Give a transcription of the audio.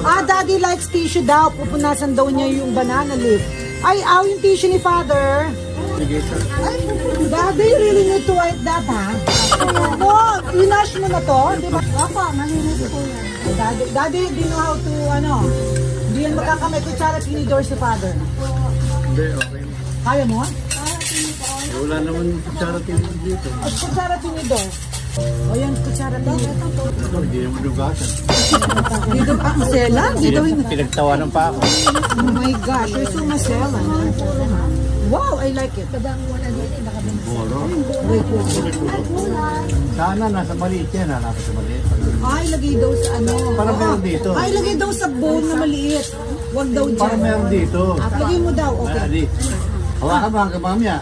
Daddy likes tissue daw. Pupunasan daw niya yung banana leaf. Ay, yung tissue ni Father. Ay, Daddy, you really need to wipe that, ha? No, inash mo na to, di ba? Opo, malinis po yan. Daddy, do you know how to, di yan makakamay kutsara tinidor si Father? Hindi, okay. Kaya mo? Wala naman yung kutsara dito. At kutsara tinidor. O yan, kutsara tinidor. Hindi naman dugasan. Dito, Sela? Dito, Pinagtawanan pa ako. oh my gosh, you're so masela. Wow, I like it. Boro. Wait, Sana nasa maliit yan, nasa maliit. ay, lagay daw sa ano. Para meron dito. Ay, lagay daw sa bowl na maliit. Huwag daw Para dyan. meron dito. Lagay mo daw, okay. Hawakan mo hanggang mamaya.